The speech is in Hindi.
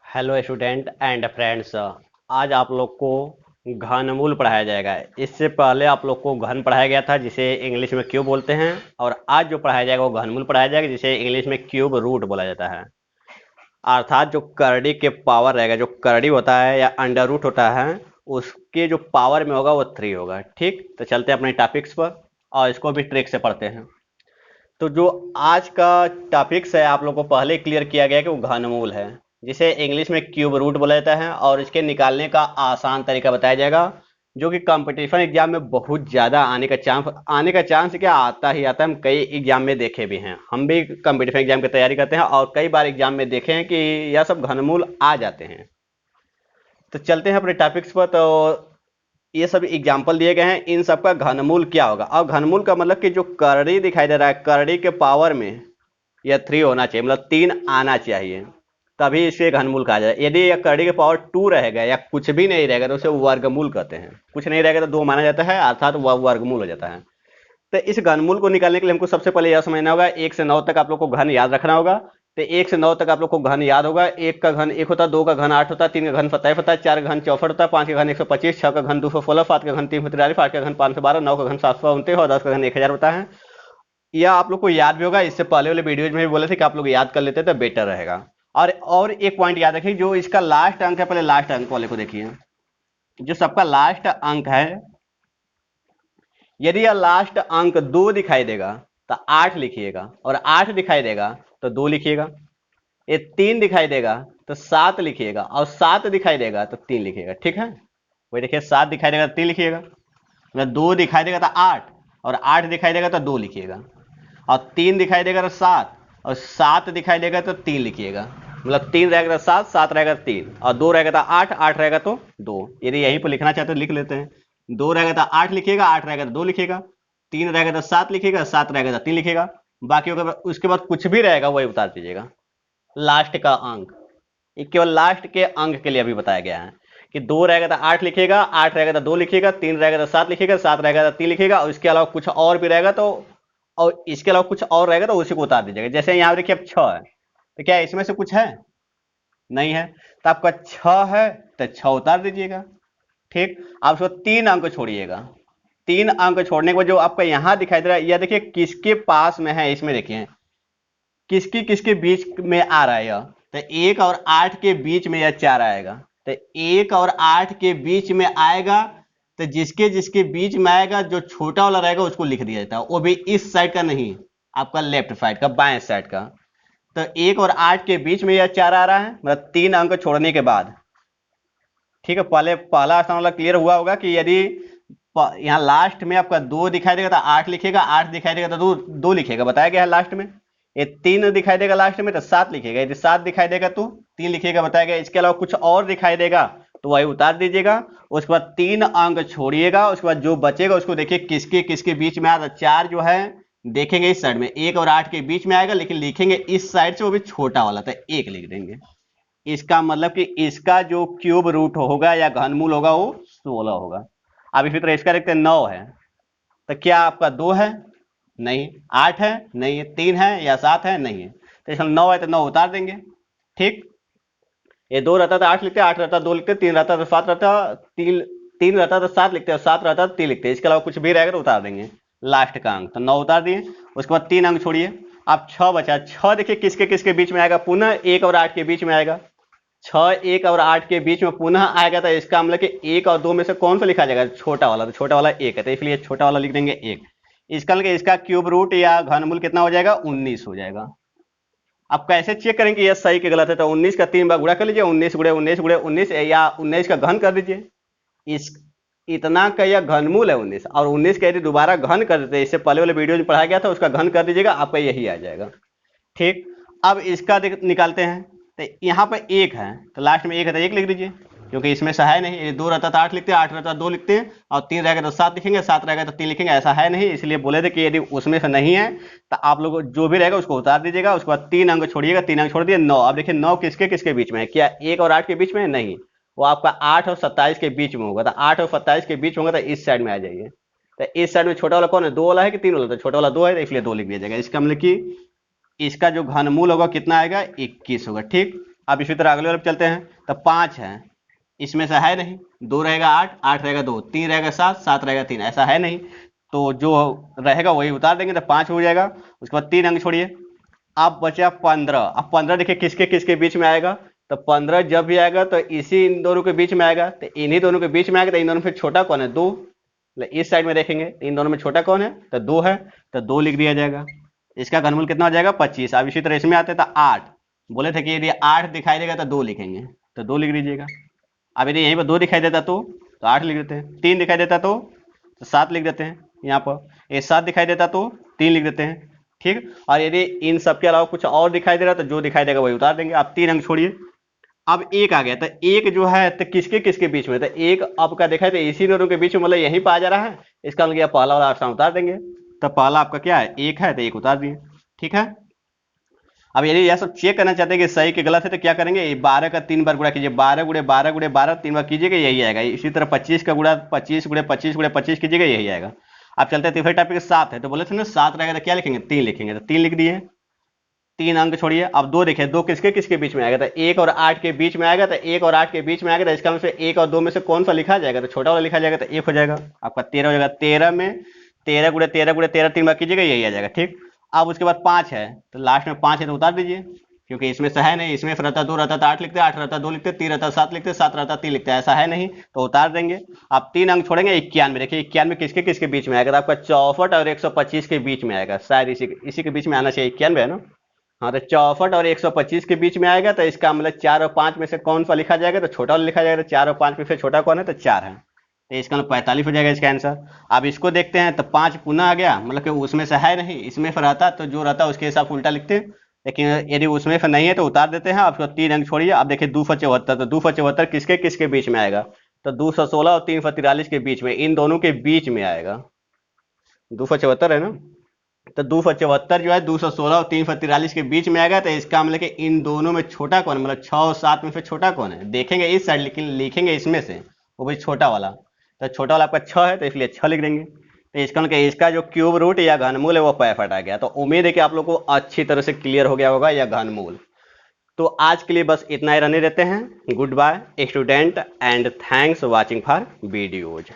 Hello student and friends. आज आप लोग को घनमूल पढ़ाया जाएगा। इससे पहले आप लोग को घन पढ़ाया गया था जिसे इंग्लिश में क्यूब बोलते हैं, और आज जो पढ़ाया जाएगा वो घनमूल पढ़ाया जाएगा जिसे इंग्लिश में क्यूब रूट बोला जाता है। अर्थात जो करड़ी के पावर रहेगा, जो करड़ी होता है या अंडर रूट होता है, उसके जो पावर में होगा वो 3 होगा। ठीक, तो चलते हैं अपने टॉपिक्स पर और इसको भी ट्रिक से पढ़ते हैं। तो जो आज का टॉपिक्स है आप लोग को पहले क्लियर किया गया कि वो घनमूल है, जिसे इंग्लिश में क्यूब रूट बोला जाता है, और इसके निकालने का आसान तरीका बताया जाएगा, जो कि कंपटीशन एग्जाम में बहुत ज़्यादा आने का चांस क्या आता ही आता है। हम कई एग्जाम में देखे भी हैं, हम भी कंपटीशन एग्जाम की तैयारी करते हैं और कई बार एग्जाम में देखे हैं कि यह सब घनमूल आ जाते हैं। तो चलते हैं अपने टॉपिक्स पर। तो ये सब एग्जाम्पल दिए गए हैं, इन सब का घनमूल क्या होगा। और घनमूल का मतलब कि जो करड़ी दिखाई दे रहा है, करड़ी के पावर में यह 3 होना चाहिए, मतलब 3 आना चाहिए, तभी इसे घनमूल कहा जाए। यदि यह करड़ी के पावर 2 रहेगा या कुछ भी नहीं रहेगा तो उसे वर्गमूल कहते हैं। कुछ नहीं रहेगा तो 2 माना जाता है, अर्थात वह वर्गमूल हो जाता है। तो इस घनमूल को निकालने के लिए हमको सबसे पहले यह समझना होगा, 1 से 9 तक आप लोग को घन याद रखना होगा। तो 1 से 9 तक आप लोग को घन याद होगा। 1 का घन 1 होता है, 2 का घन 8 होता है, 3 का घन 27 होता है, 4 का घन 64 होता है, 5 का घन 125, 6 का घन 216, 7 का घन 343, 8 का घन 512, 9 का घन 729 और 10 का घन 1000 होता है। यह आप लोग को याद भी होगा, इससे पहले वाले वीडियोज में भी बोले थे कि आप लोग याद कर लेते तो बेटर रहेगा। और एक पॉइंट याद रखिए, जो इसका लास्ट अंक है, पहले लास्ट अंक वाले को देखिए। जो सबका लास्ट अंक है, यदि यह लास्ट अंक 2 दिखाई देगा तो 8 लिखिएगा, और 8 दिखाई देगा तो 2 लिखिएगा। ये 3 दिखाई देगा तो 7 लिखिएगा, और 7 दिखाई देगा तो 3 लिखिएगा। ठीक है, वही देखिए, 7 दिखाई देगा तो 3 लिखिएगा, मतलब 2 दिखाई देगा तो 8, और 8 दिखाई देगा तो 2 लिखिएगा, और 3 दिखाई देगा तो 7, और 7 दिखाई देगा तो 3 लिखिएगा। मतलब 3 रहेगा तो 7, 7 रहेगा तो 3, और 2 रहेगा तो 8, 8 रहेगा तो 2। यदि यहीं पर लिखना चाहते तो लिख लेते हैं। 2 रहेगा तो 8 लिखिएगा, 8 रहेगा तो 2 लिखिएगा, 3 रहेगा तो 7 लिखिएगा, 7 रहेगा तो 3 लिखिएगा। बाकी उसके बाद कुछ भी रहेगा वही उतार दीजिएगा। लास्ट का अंक, ये केवल लास्ट के अंक के लिए अभी बताया गया है कि 2 रहेगा तो 8 लिखिएगा, 8 रहेगा तो 2 लिखिएगा, 3 रहेगा तो 7 लिखिएगा, 7 रहेगा तो 3 लिखिएगा, और इसके अलावा कुछ और भी रहेगा तो, और इसके अलावा कुछ और रहेगा तो उसी को उतार दीजिएगा। जैसे यहाँ देखिए अब 6 है, तो क्या इसमें से कुछ है? नहीं है, तो आपका 6 है तो 6 उतार दीजिएगा। ठीक, आप उसको 3 अंक छोड़िएगा। 3 अंक छोड़ने के बाद जो आपका यहाँ दिखाई दे रहा है, यह देखिए किसके पास में है, इसमें देखिए किसकी किसके बीच में आ रहा है यह। तो 1 और 8 के बीच में यह 4 आएगा। तो 1 और 8 के बीच में आएगा, तो जिसके जिसके बीच में आएगा जो छोटा वाला रहेगा उसको लिख दिया जाता है, वो भी इस साइड का नहीं, आपका लेफ्ट साइड का, बाएं साइड का। तो 1 और 8 के बीच में यह 4 आ रहा है, मतलब 3 अंक छोड़ने के बाद। ठीक है, पहला आसान वाला क्लियर हुआ होगा कि यदि यहाँ लास्ट में आपका 2 दिखाई देगा तो 8 लिखेगा, 8 दिखाई देगा तो 2 लिखेगा, बताया गया है लास्ट में। ये 3 दिखाई देगा लास्ट में तो 7 लिखेगा, यदि 7 दिखाई देगा तो 3 लिखेगा, बताया गया। इसके अलावा कुछ और दिखाई देगा तो वही उतार दीजिएगा। उसके बाद 3 अंक छोड़िएगा, उसके बाद जो बचेगा उसको देखिए किसके किसके बीच में आया। 4 जो है देखेंगे इस साइड में, 1 और 8 के बीच में आएगा, लेकिन लिखेंगे इस साइड से, वो भी छोटा वाला, तो 1 लिख देंगे। इसका मतलब कि इसका जो क्यूब रूट होगा या घनमूल होगा वो 16 होगा। अब इसी तरह इसका देखते हैं, 9 है, तो क्या आपका 2 है? नहीं। 8 है? नहीं है। 3 है या 7 है? नहीं है। तो इसमें 9 है तो 9 उतार देंगे। ठीक, ये 2 रहता तो 8 लिखते, 8 रहता 2 लिखते, 3 रहता तो 7 रहता, 3 रहता तो 7 लिखते, और 7 रहता तो 3 लिखते। इसके अलावा कुछ भी रहेगा तो उतार देंगे लास्ट का अंक। तो 9 उतार दिए, उसके बाद 3 अंक छोड़िए। अब 6 बचा। 6 देखिए किसके किसके बीच में आएगा, पुनः 1 और 8 के बीच में आएगा। 6 1 और 8 के बीच में पुनः आएगा, तो इसका मतलब कि 1 और 2 में से कौन सा लिखा जाएगा? छोटा वाला। तो छोटा वाला 1 है, तो इसलिए छोटा वाला लिख देंगे 1। इसका मतलब इसका क्यूब रूट या घनमूल कितना हो जाएगा? 19 हो जाएगा। अब कैसे चेक करेंगे ये सही कि गलत है? तो 19 का 3 बार गुणा कर लीजिए, 19 गुणे 19 गुणे 19, या 19 का घन कर दीजिए। इस इतना का यह घनमूल है 19, और 19 का यदि दोबारा घन कर देते, इससे पहले वाले वीडियो में पढ़ाया गया था, उसका घन कर दीजिएगा, आपका यही आ जाएगा। ठीक, अब इसका निकालते हैं। तो यहाँ पर 1 है, तो लास्ट में 1 है तो 1 लिख दीजिए, क्योंकि इसमें से है नहीं। 2 रहता तो 8 लिखते हैं, 8 रहता तो 2 लिखते हैं, और 3 रहेगा तो 7 लिखेंगे, 7 रहेगा तो 3 लिखेंगे, ऐसा है नहीं। इसलिए बोले थे कि यदि उसमें से नहीं है तो आप लोग जो भी रहेगा उसको उतार दीजिएगा। उसके बाद 3 अंक छोड़िएगा, 3 अंक छोड़ दिए। 9, अब देखिए 9 किसके किसके बीच में है? क्या 1 और 8 के बीच में है? नहीं, वो आपका 8 और 27 के बीच में होगा। तो 8 और 27 के बीच होगा, तो इस साइड में आ जाइए। तो इस साइड में छोटा वाला कौन है? 2 वाला है कि 3 वाला? तो छोटा वाला 2 है, तो इसलिए 2 लिख दिया जाएगा। इसका मतलब कि इसका जो घनमूल होगा कितना आएगा? 21 होगा। ठीक, अब इसी तरह अगले वाले पे चलते हैं। तो 5 है, इसमें से है नहीं, 2 रहेगा 8, 8 रहेगा 2, 3 रहेगा 7, 7 रहेगा 3, ऐसा है नहीं, तो जो रहेगा वही उतार देंगे, तो 5 हो जाएगा। उसके बाद 3 अंक छोड़िए, अब बचा 15। अब 15 देखिए किसके किसके बीच में आएगा, तो 15 जब भी आएगा तो इसी इन दोनों के बीच में आएगा, तो इन्हीं दोनों के बीच में आएगा। तो इन दोनों में छोटा कौन है, 2। इस साइड में देखेंगे इन दोनों में छोटा कौन है, तो 2 है, तो 2 लिख दिया जाएगा। इसका घनमूल कितना हो जाएगा, 25। अब इसी तरह इसमें आते हैं तो 8, बोले थे कि यदि 8 दिखाई देगा तो 2 लिखेंगे, तो 2 लिख दीजिएगा। अब यदि यहीं पर 2 दिखाई देता तो 8 लिख देते हैं। 3 दिखाई देता तो 7 लिख देते हैं यहाँ पर। ये 7 दिखाई देता तो 3 लिख देते हैं, ठीक। और यदि इन सब के अलावा कुछ और दिखाई दे रहा तो जो दिखाई देगा वही उतार देंगे। आप 3 अंक छोड़िए। अब 1 आ गया, तो 1 जो है तो किसके किसके बीच में, तो 1 आपका देखा तो इसी दोनों के बीच में, मतलब यहीं पर आ जा रहा है। इसका मतलब पहला वाला आसान उतार देंगे। तो पहला आपका क्या है, 1 है, तो 1 उतार दिए, ठीक है। अब यदि यह सब चेक करना चाहते हैं कि सही कि गलत है, तो क्या करेंगे, 12 का 3 बार गुणा कीजिए, 12 गुणे 12 गुणे 12 3 बार कीजिएगा, यही आएगा। इसी तरह 25 का गुणा 25 गुणे 25 गुणे 25 कीजिएगा, यही आएगा। अब चलते हैं तीसरे टॉपिक 7 है, तो बोले थे ना 7 रहेगा तो क्या लिखेंगे, 3 लिखेंगे, तो 3 लिख दिए। 3 अंक छोड़िए। अब 2 देखिए, 2 किसके किसके बीच में आएगा, तो 1 और 8 के बीच में आएगा। तो 1 और 8 के बीच में आएगा, तो इसका मतलब 1 और 2 में से कौन सा लिखा जाएगा, तो छोटा वाला लिखा जाएगा, तो 1 हो जाएगा। आपका 13 हो जाएगा। 13 में 13 गुणे 13 गुणे 13 3 बार कीजिएगा, यही आ जाएगा, ठीक। अब उसके बाद 5 है, तो लास्ट में 5 है तो उतार दीजिए, क्योंकि इसमें से है नहीं। इसमें रहता 2 रहता तो 8 लिखते, 8 रहता 2 लिखते, 3 रहता 7 लिखते, 7 रहता 3 लिखते, ऐसा है नहीं, तो उतार देंगे। आप 3 अंक छोड़ेंगे। 91 देखिए, 91 किसके किसके बीच में आएगा, तो आपका 64 और 125 के बीच में आएगा। शायद इसी के बीच में आना चाहिए, 91 है ना। हाँ, तो 64 और 125 के बीच में आएगा। तो इसका मतलब 4 और 5 में से कौन सा लिखा जाएगा, तो छोटा वाला लिखा जाएगा। तो 4 और 5 में से छोटा कौन है, तो 4 है, तो इसका मतलब 45 हो जाएगा इसका आंसर। अब इसको देखते हैं, तो 5 पुनः आ गया, मतलब कि उसमें से है नहीं, इसमें से रहता तो जो रहता उसके हिसाब से उल्टा लिखते, लेकिन यदि उसमें से नहीं है तो उतार देते हैं। अब 3 अंक छोड़िए। अब देखिए 274, तो 274 किसके किसके बीच में आएगा, तो 216 और 343 के बीच में, इन दोनों के बीच में आएगा। 274 है ना, तो 274 जो है 216 और 343 के बीच में आएगा। तो इसका मतलब कि इन दोनों में छोटा कौन है, मतलब 6 और 7 में से छोटा कौन है, देखेंगे इस साइड, लेकिन लिखेंगे इसमें से, वो भी छोटा वाला। तो छोटा वाला आपका 6 है, तो इसलिए 6 लिख देंगे। तो इसका मतलब इसका जो क्यूब रूट या घनमूल है वो 65 आ गया। तो उम्मीद है कि आप लोग को अच्छी तरह से क्लियर हो गया होगा यह घनमूल। तो आज के लिए बस इतना ही रहने देते हैं। Good bye student and thanks watching for videos.